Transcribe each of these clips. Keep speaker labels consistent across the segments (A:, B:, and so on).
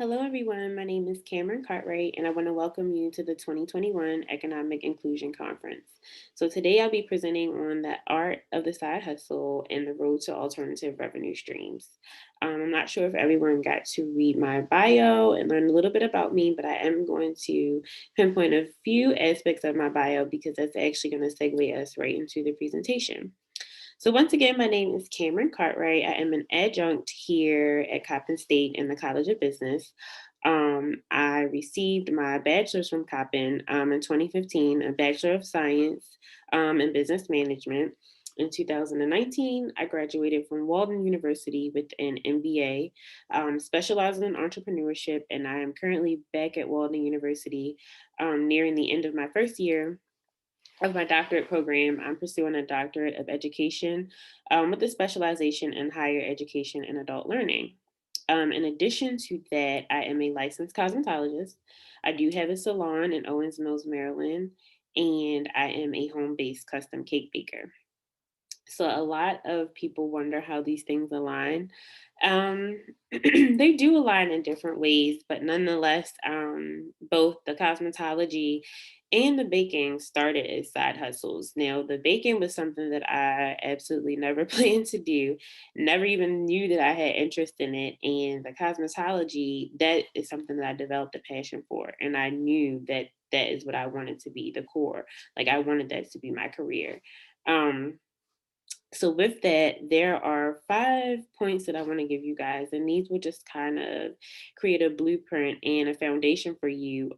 A: Hello, everyone. My name is Cameron Cartwright, and I want to welcome you to the 2021 Economic Inclusion Conference. So, today I'll be presenting on the art of the side hustle and the road to alternative revenue streams. I'm not sure if everyone got to read my bio and learn a little bit about me, but I am going to pinpoint a few aspects of my bio because that's actually going to segue us right into the presentation. So, once again, my name is Cameron Cartwright. I am an adjunct here at Coppin State in the College of Business. I received my bachelor's from Coppin in 2015, a Bachelor of Science in Business Management. In 2019, I graduated from Walden University with an MBA, specializing in entrepreneurship, and I am currently back at Walden University, nearing the end of my first year of my doctorate program. I'm pursuing a doctorate of education with a specialization in higher education and adult learning. In addition to that, I am a licensed cosmetologist. I do have a salon in Owens Mills, Maryland, and I am a home based custom cake baker. So a lot of people wonder how these things align. Um, they do align in different ways, but nonetheless, both the cosmetology and the baking started as side hustles. Now, the baking was something that I absolutely never planned to do, never even knew that I had interest in it. And the cosmetology, that is something that I developed a passion for. And I knew that that is what I wanted to be the core. Like, I wanted that to be my career. Um, so with that, there are 5 points that I want to give you guys, and these will just kind of create a blueprint and a foundation for you.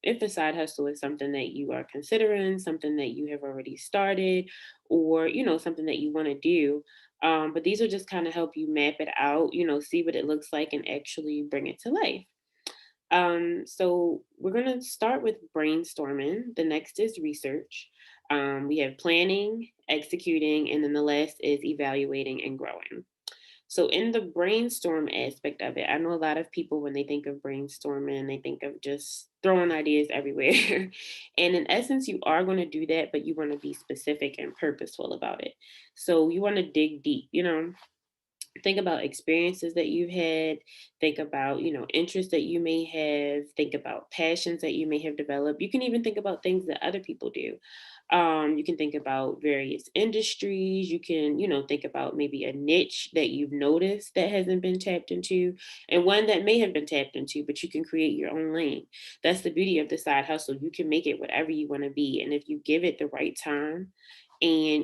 A: If a side hustle is something that you are considering, something that you have already started, or something that you want to do. But these will just kind of help you map it out, see what it looks like, and actually bring it to life. So we're going to start with brainstorming. The next is research. We have planning, executing, and then the last is evaluating and growing. So, in the brainstorm aspect of it, I know a lot of people, when they think of brainstorming, they think of just throwing ideas everywhere. And in essence, you are going to do that, but you want to be specific and purposeful about it. So, you want to dig deep, think about experiences that you've had, think about interests that you may have, think about passions that you may have developed. You can even think about things that other people do. You can think about various industries. You can think about maybe a niche that you've noticed that hasn't been tapped into, and one that may have been tapped into, but you can create your own lane. That's the beauty of the side hustle. You can make it whatever you want to be, and if you give it the right time and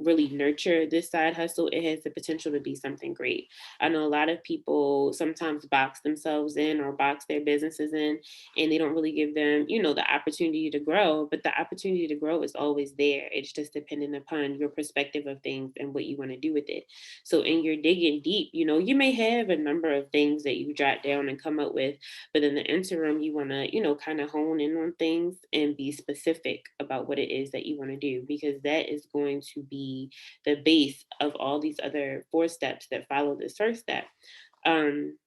A: really nurture this side hustle, it has the potential to be something great. I know a lot of people sometimes box themselves in or box their businesses in, and they don't really give them the opportunity to grow. But the opportunity to grow is always there. It's just dependent upon your perspective of things and what you want to do with it. So in your digging deep, you may have a number of things that you jot down and come up with, but in the interim, you want to kind of hone in on things and be specific about what it is that you want to do, because that is going to be the base of all these other 4 steps that follow this first step. Um,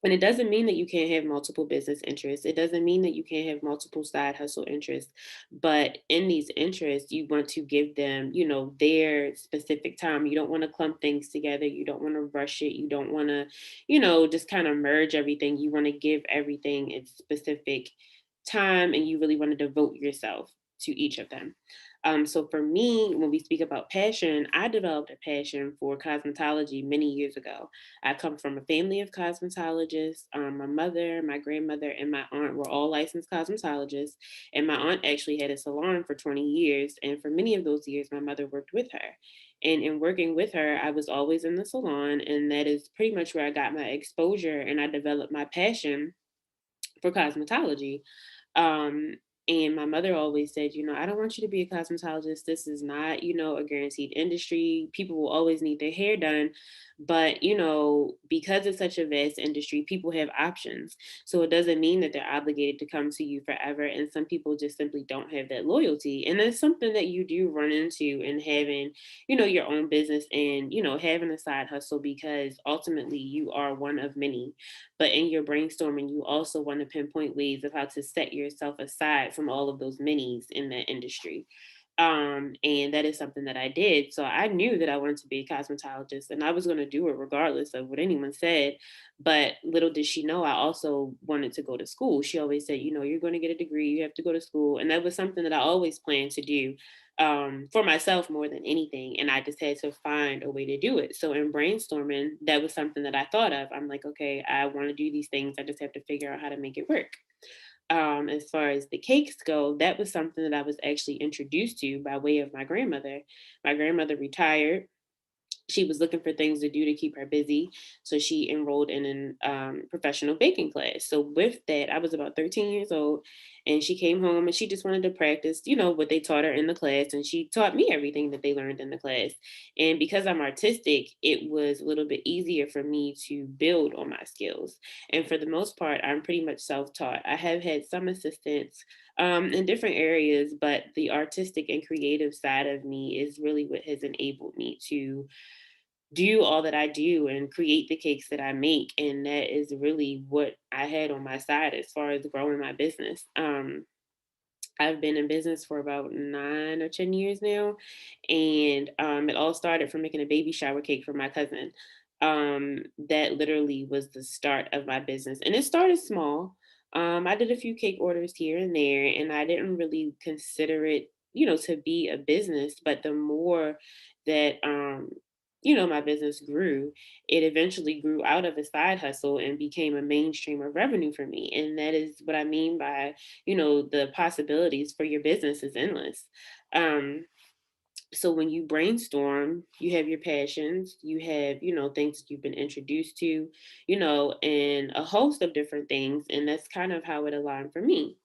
A: and it doesn't mean that you can't have multiple business interests. It doesn't mean that you can't have multiple side hustle interests. But in these interests, you want to give them, their specific time. You don't want to clump things together. You don't want to rush it. You don't want to, just kind of merge everything. You want to give everything its specific time, and you really want to devote yourself to each of them. So for me, when we speak about passion, I developed a passion for cosmetology many years ago. I come from a family of cosmetologists. My mother, my grandmother, and my aunt were all licensed cosmetologists. And my aunt actually had a salon for 20 years. And for many of those years, my mother worked with her. And in working with her, I was always in the salon. And that is pretty much where I got my exposure and I developed my passion for cosmetology. Um, and my mother always said, I don't want you to be a cosmetologist. This is not, a guaranteed industry. People will always need their hair done. But, because it's such a vast industry, people have options. So it doesn't mean that they're obligated to come to you forever. And some people just simply don't have that loyalty. And that's something that you do run into in having, your own business and, having a side hustle, because ultimately you are one of many. But in your brainstorming, you also want to pinpoint ways of how to set yourself aside from all of those minis in that industry. And that is something that I did. So I knew that I wanted to be a cosmetologist and I was going to do it regardless of what anyone said. But little did she know, I also wanted to go to school. She always said, you're going to get a degree, you have to go to school. And that was something that I always planned to do, for myself more than anything. And I just had to find a way to do it. So in brainstorming, that was something that I thought of. I'm like, okay, I want to do these things. I just have to figure out how to make it work. As far as the cakes go, that was something that I was actually introduced to by way of my grandmother. My grandmother retired. She was looking for things to do to keep her busy. So she enrolled in an professional baking class. So with that, I was about 13 years old and she came home and she just wanted to practice, what they taught her in the class. And she taught me everything that they learned in the class. And because I'm artistic, it was a little bit easier for me to build on my skills. And for the most part, I'm pretty much self taught. I have had some assistance in different areas, but the artistic and creative side of me is really what has enabled me to do all that I do and create the cakes that I make. And that is really what I had on my side as far as growing my business. I've been in business for about 9 or 10 years now. And it all started from making a baby shower cake for my cousin. That literally was the start of my business. And it started small. I did a few cake orders here and there, and I didn't really consider it, to be a business. But the more that, my business grew, it eventually grew out of a side hustle and became a mainstream of revenue for me. And that is what I mean by, the possibilities for your business is endless. Um, so when you brainstorm, you have your passions, you have, things that you've been introduced to, and a host of different things. And that's kind of how it aligned for me.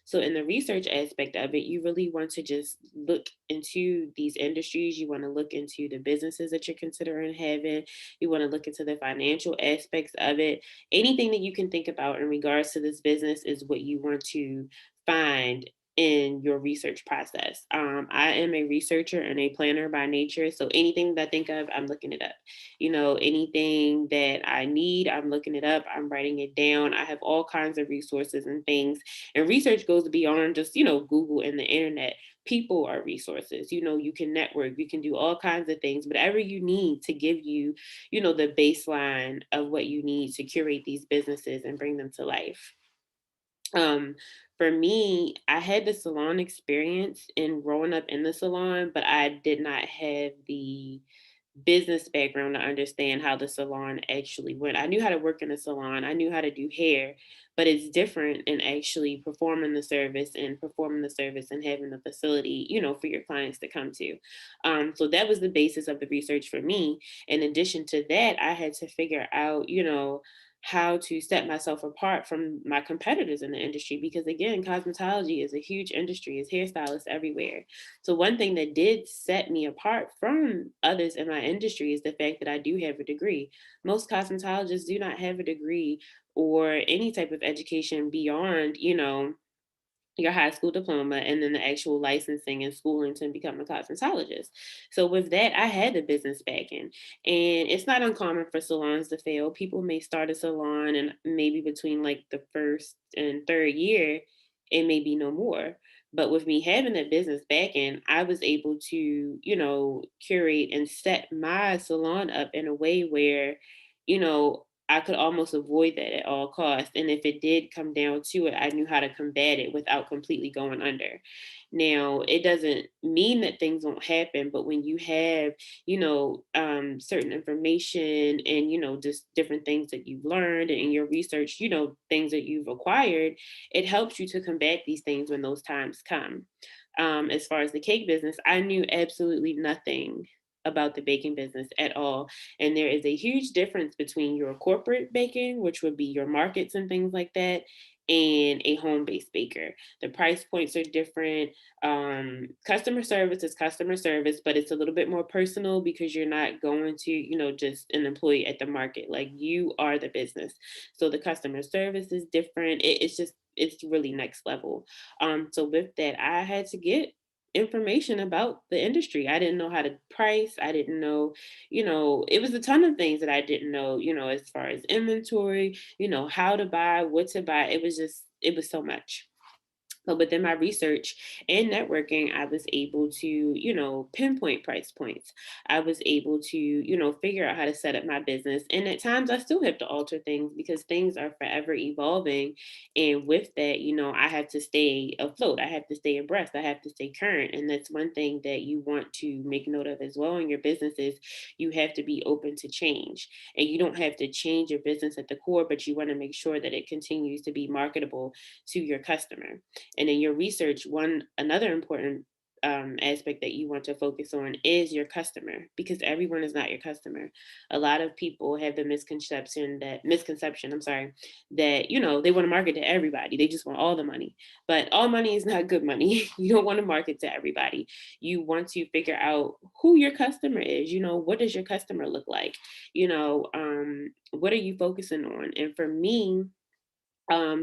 A: So, in the research aspect of it, you really want to just look into these industries. You want to look into the businesses that you're considering having. You want to look into the financial aspects of it. Anything that you can think about in regards to this business is what you want to find in your research process. I am a researcher and a planner by nature. So anything that I think of, I'm looking it up. Anything that I need, I'm looking it up. I'm writing it down. I have all kinds of resources and things, and research goes beyond just, Google and the internet. People are resources. You can network, you can do all kinds of things, whatever you need to give you, the baseline of what you need to curate these businesses and bring them to life. Um, for me, I had the salon experience in growing up in the salon, but I did not have the business background to understand how the salon actually went. I knew how to work in a salon, I knew how to do hair, but it's different in actually performing the service and having the facility, for your clients to come to. So that was the basis of the research for me. In addition to that, I had to figure out, how to set myself apart from my competitors in the industry because again cosmetology is a huge industry, it's hairstylists everywhere. So one thing that did set me apart from others in my industry is the fact that I do have a degree. Most cosmetologists do not have a degree or any type of education beyond, your high school diploma and then the actual licensing and schooling to become a cosmetologist. So with that, I had the business backing. And it's not uncommon for salons to fail. People may start a salon and maybe between like the first and third year, it may be no more. But with me having a business backing, I was able to, curate and set my salon up in a way where, I could almost avoid that at all costs. And if it did come down to it, I knew how to combat it without completely going under. Now, it doesn't mean that things won't happen, but when you have, certain information and, just different things that you've learned and in your research, things that you've acquired, it helps you to combat these things when those times come. As far as the cake business, I knew absolutely nothing about the baking business at all. And there is a huge difference between your corporate baking, which would be your markets and things like that, and a home based baker. The price points are different. Customer service is customer service, but it's a little bit more personal because you're not going to, just an employee at the market. Like you are the business. So the customer service is different. It's really next level. So with that, I had to get information about the industry. I didn't know how to price. I didn't know, it was a ton of things that I didn't know, as far as inventory, how to buy, what to buy. It was so much. But within my research and networking, I was able to, pinpoint price points. I was able to, figure out how to set up my business. And at times I still have to alter things because things are forever evolving. And with that, I have to stay afloat. I have to stay abreast. I have to stay current. And that's one thing that you want to make note of as well in your businesses. You have to be open to change. And you don't have to change your business at the core, but you want to make sure that it continues to be marketable to your customer. And in your research, one another important aspect that you want to focus on is your customer, because everyone is not your customer. A lot of people have the misconception, I'm sorry, that they want to market to everybody. They just want all the money. But all money is not good money. You don't want to market to everybody. You want to figure out who your customer is. What does your customer look like? What are you focusing on? And for me,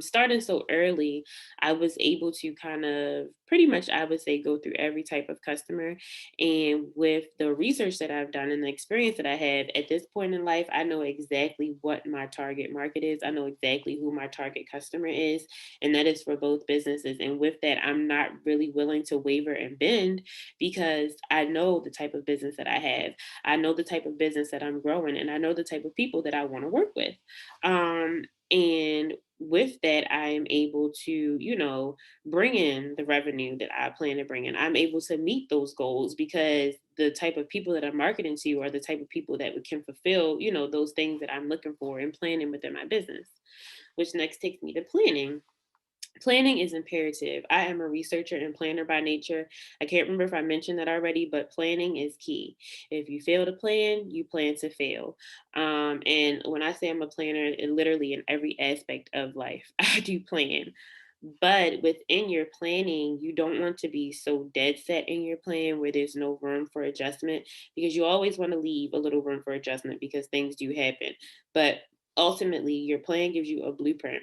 A: starting so early, I was able to kind of pretty much, I would say, go through every type of customer. And with the research that I've done and the experience that I have at this point in life, I know exactly what my target market is. I know exactly who my target customer is. And that is for both businesses. And with that, I'm not really willing to waver and bend because I know the type of business that I have. I know the type of business that I'm growing, and I know the type of people that I want to work with. And with that, I am able to, bring in the revenue that I plan to bring in. I'm able to meet those goals because the type of people that I'm marketing to are the type of people that can fulfill, those things that I'm looking for and planning within my business. Which next takes me to planning. Planning is imperative. I am a researcher and planner by nature. I can't remember if I mentioned that already, but planning is key. If you fail to plan, you plan to fail. And when I say I'm a planner, it literally in every aspect of life, I do plan. But within your planning, you don't want to be so dead set in your plan where there's no room for adjustment, because you always want to leave a little room for adjustment because things do happen. But ultimately, your plan gives you a blueprint,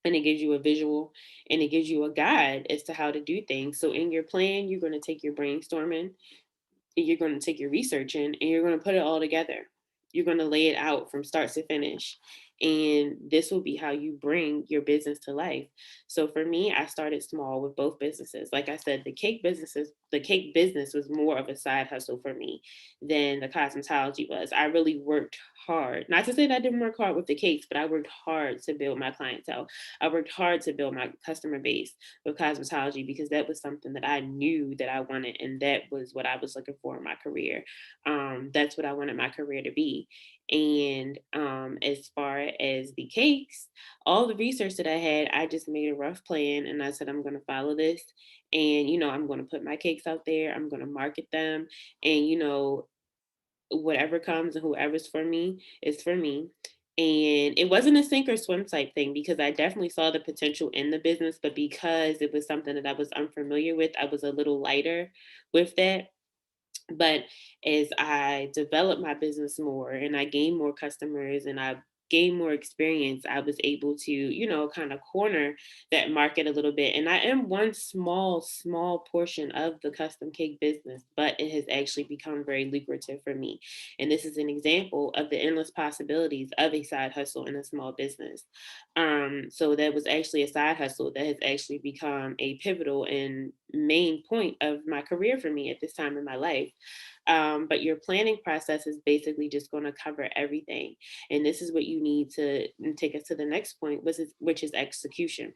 A: and it gives you a visual, and it gives you a guide as to how to do things. So in your plan, you're going to take your brainstorming, you're going to take your research in, and you're going to put it all together. You're going to lay it out from start to finish. And this will be how you bring your business to life. So for me, I started small with both businesses. Like I said, the cake business was more of a side hustle for me than the cosmetology was. I really worked hard. Not to say that I didn't work hard with the cakes, but I worked hard to build my clientele. I worked hard to build my customer base with cosmetology because that was something that I knew that I wanted, and that was what I was looking for in my career. That's what I wanted my career to be. And as far as the cakes, all the research that I had, I just made a rough plan and I said, I'm going to follow this. And, I'm going to put my cakes out there, I'm going to market them. And, whatever comes and whoever's for me is for me. And it wasn't a sink or swim type thing because I definitely saw the potential in the business, but because it was something that I was unfamiliar with, I was a little lighter with that. But as I developed my business more and I gained more customers and I gained more experience, I was able to, kind of corner that market a little bit. And I am one small portion of the custom cake business, but it has actually become very lucrative for me. And this is an example of the endless possibilities of a side hustle in a small business. So that was actually a side hustle that has actually become a pivotal and main point of my career for me at this time in my life. But your planning process is basically just going to cover everything. And this is what you need to take us to the next point, which is execution.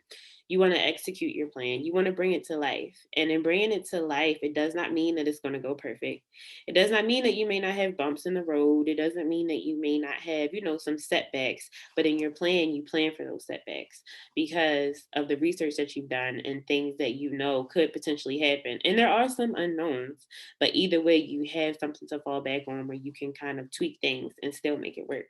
A: You want to execute your plan. You want to bring it to life. And in bringing it to life, it does not mean that it's going to go perfect. It does not mean that you may not have bumps in the road. It doesn't mean that you may not have, some setbacks. But in your plan, you plan for those setbacks because of the research that you've done and things that could potentially happen. And there are some unknowns, but either way, you have something to fall back on where you can kind of tweak things and still make it work.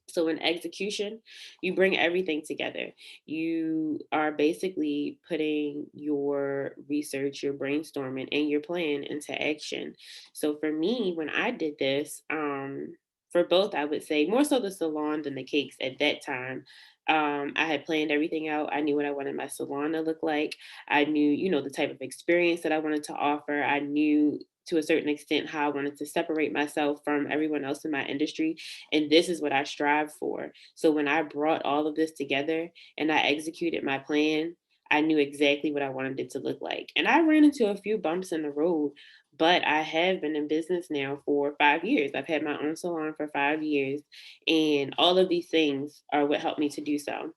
A: So in execution, you bring everything together. You are basically putting your research, your brainstorming, and your plan into action. So for me, when I did this, for both, I would say more so the salon than the cakes at that time. I had planned everything out. I knew what I wanted my salon to look like. I knew, the type of experience that I wanted to offer. I knew to a certain extent how I wanted to separate myself from everyone else in my industry. And this is what I strive for. So when I brought all of this together and I executed my plan, I knew exactly what I wanted it to look like. And I ran into a few bumps in the road, but I have been in business now for 5 years. I've had my own salon for 5 years, and all of these things are what helped me to do so.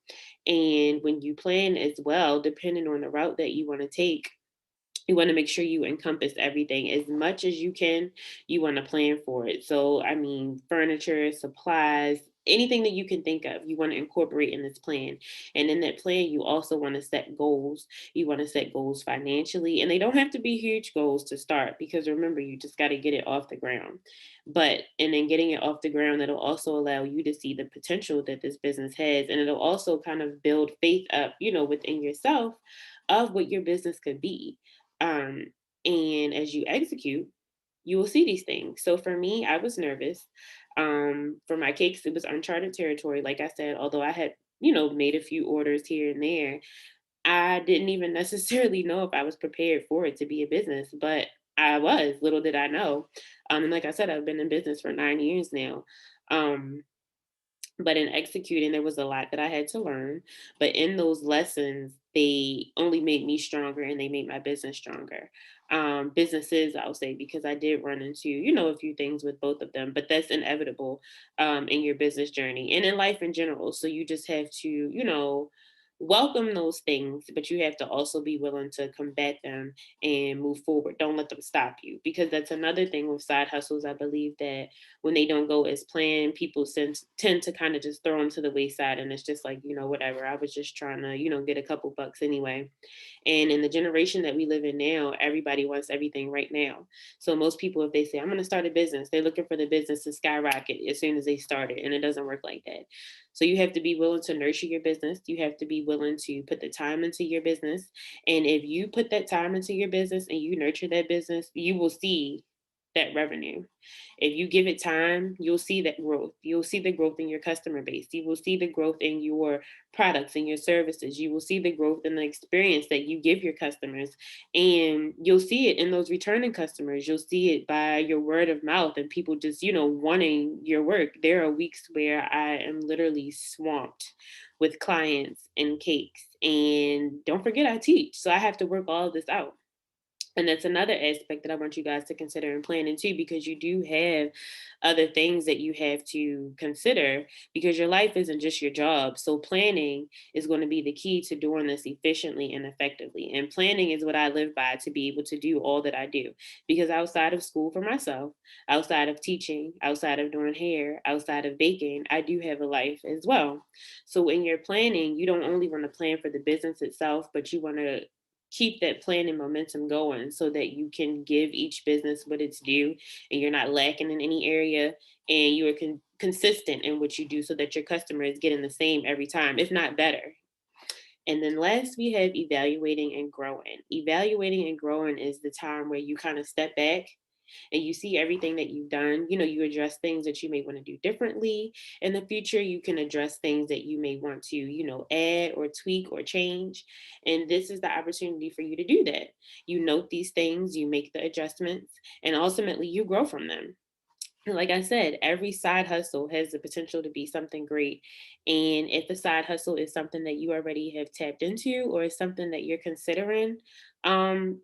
A: And when you plan as well, depending on the route that you want to take, you want to make sure you encompass everything as much as you can. You want to plan for it. So, I mean, furniture, supplies, anything that you can think of, you want to incorporate in this plan. And in that plan, you also want to set goals. You want to set goals financially, and they don't have to be huge goals to start, because remember, you just got to get it off the ground. But, and then getting it off the ground, that'll also allow you to see the potential that this business has. And it'll also kind of build faith up, within yourself of what your business could be. um, and as you execute, you will see these things. So for me, I was nervous. For my cakes, it was uncharted territory. Like I said, although I had, made a few orders here and there, I didn't even necessarily know if I was prepared for it to be a business, but I was. Little did I know. And like I said, I've been in business for 9 years now. Um, but in executing, there was a lot that I had to learn. But in those lessons, they only made me stronger and they made my business stronger. Businesses, I'll say, because I did run into, a few things with both of them, but that's inevitable in your business journey and in life in general. So you just have to, welcome those things, but you have to also be willing to combat them and move forward. Don't let them stop you, because that's another thing with side hustles. I believe that when they don't go as planned, people tend to kind of just throw them to the wayside. And it's just like, whatever. I was just trying to, get a couple bucks anyway. And in the generation that we live in now, everybody wants everything right now. So most people, if they say, I'm going to start a business, they're looking for the business to skyrocket as soon as they start it. And it doesn't work like that. So you have to be willing to nurture your business. You have to be willing to put the time into your business. And if you put that time into your business and you nurture that business, you will see that revenue. If you give it time, you'll see that growth. You'll see the growth in your customer base. You will see the growth in your products and your services. You will see the growth in the experience that you give your customers. And you'll see it in those returning customers. You'll see it by your word of mouth and people just, wanting your work. There are weeks where I am literally swamped with clients and cakes. And don't forget, I teach. So I have to work all of this out. And that's another aspect that I want you guys to consider in planning too, because you do have other things that you have to consider, because your life isn't just your job. So planning is going to be the key to doing this efficiently and effectively. And planning is what I live by to be able to do all that I do. Because outside of school for myself, outside of teaching, outside of doing hair, outside of baking, I do have a life as well. So in your planning, you don't only want to plan for the business itself, but you want to keep that plan and momentum going so that you can give each business what it's due and you're not lacking in any area, and you are consistent in what you do so that your customer is getting the same every time, if not better. And then last, we have evaluating and growing. Evaluating and growing is the time where you kind of step back and you see everything that you've done. You address things that you may want to do differently in the future. You can address things that you may want to, add or tweak or change. And this is the opportunity for you to do that. You note these things, you make the adjustments, and ultimately you grow from them. Like I said, every side hustle has the potential to be something great. And if a side hustle is something that you already have tapped into or is something that you're considering, um,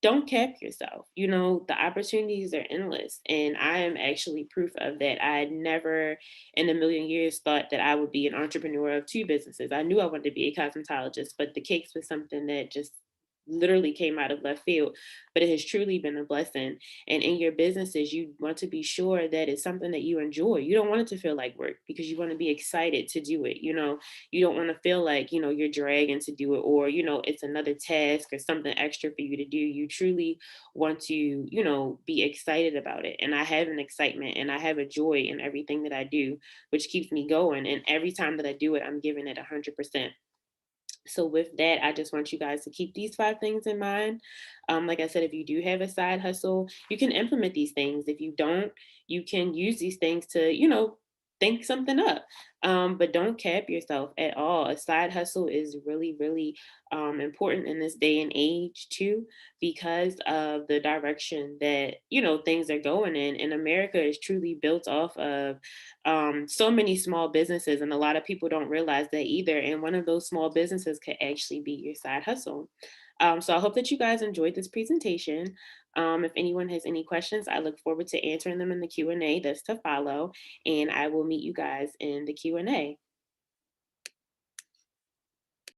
A: don't cap yourself. The opportunities are endless. And I am actually proof of that. I had never in a million years thought that I would be an entrepreneur of two businesses. I knew I wanted to be a cosmetologist, but the cakes was something that just literally came out of left field. But it has truly been a blessing. And in your businesses, you want to be sure that it's something that you enjoy. You don't want it to feel like work, because you want to be excited to do it. You don't want to feel like, you're dragging to do it, or, it's another task or something extra for you to do. You truly want to, be excited about it. And I have an excitement and I have a joy in everything that I do, which keeps me going. And every time that I do it, I'm giving it 100%. So with that, I just want you guys to keep these 5 things in mind. Like I said, if you do have a side hustle, you can implement these things. If you don't, you can use these things to, think something up. But don't cap yourself at all. A side hustle is really, really important in this day and age too, because of the direction that things are going in. And America is truly built off of so many small businesses, and a lot of people don't realize that either. And one of those small businesses could actually be your side hustle. So I hope that you guys enjoyed this presentation. If anyone has any questions, I look forward to answering them in the Q&A that's to follow, and I will meet you guys in the Q&A.